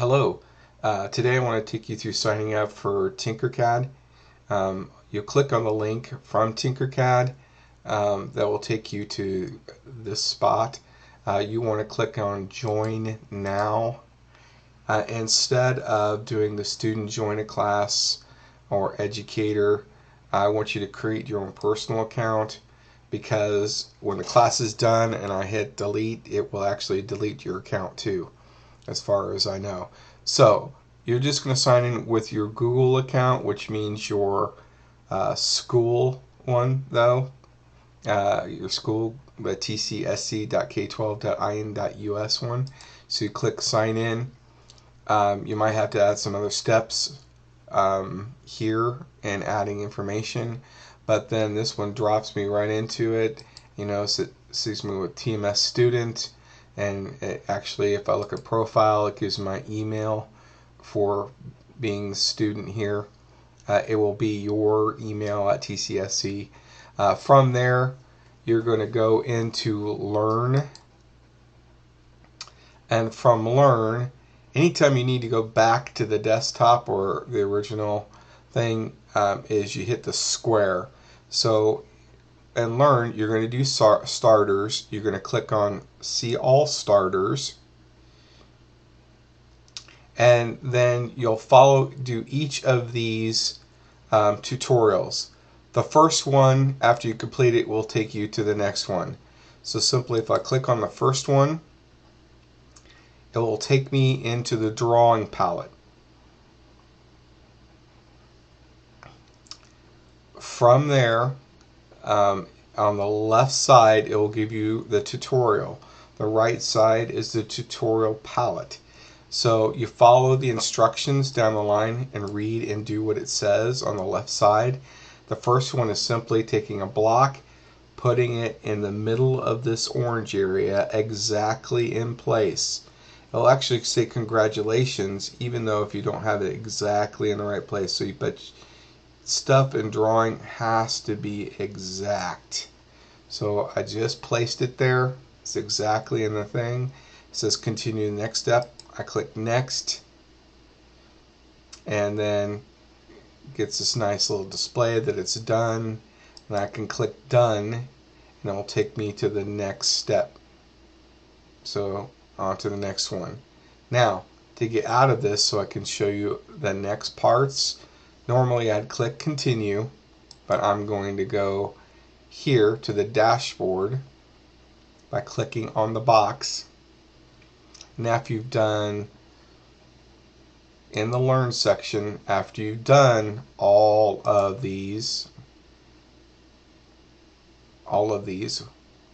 Hello. Today I want to take you through signing up for Tinkercad. You'll click on the link from Tinkercad that will take you to this spot. You want to click on Join Now. Instead of doing the student join a class or educator, I want you to create your own personal account, because when the class is done and I hit delete, it will actually delete your account too, as far as I know. So you're just going to sign in with your Google account, which means your school one, though. Your school, the tcsc.k12.in.us one. So you click sign in. You might have to add some other steps here and adding information, but then this one drops me right into it. So it sees me with TMS student, and it actually, if I look at profile, it gives my email for being the student here. It will be your email at TCSC. From there, you're going to go into Learn, and from Learn, anytime you need to go back to the desktop or the original thing, is you hit the square. So in Learn, you're going to do starters. You're going to click on See All Starters, and then you'll do each of these tutorials. The first one, after you complete it, will take you to the next one. So simply, if I click on the first one, it will take me into the drawing palette. From there, on the left side, it will give you the tutorial. The right side is the tutorial palette. So you follow the instructions down the line and read and do what it says on the left side. The first one is simply taking a block, putting it in the middle of this orange area, exactly in place. It'll actually say congratulations, even though if you don't have it exactly in the right place. But stuff in drawing has to be exact. So I just placed it there. It's exactly in the thing. It says continue the next step. I click next, and then it gets this nice little display that it's done, and I can click done, and it will take me to the next step. So on to the next one. Now, to get out of this so I can show you the next parts, normally I'd click continue, but I'm going to go here to the dashboard by clicking on the box. And after you've done, in the Learn section, after you've done all of these,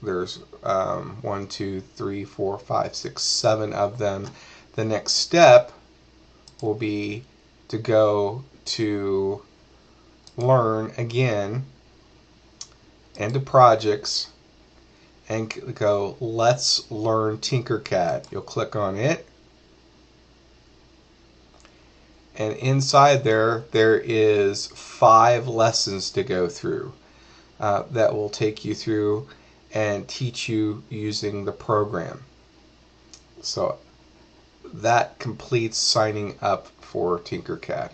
there's 1, 2, 3, 4, 5, 6, 7 of them. The next step will be to go to Learn again, into Projects, and go Let's Learn Tinkercad. You'll click on it, and inside there is 5 lessons to go through that will take you through and teach you using the program. So that completes signing up for Tinkercad.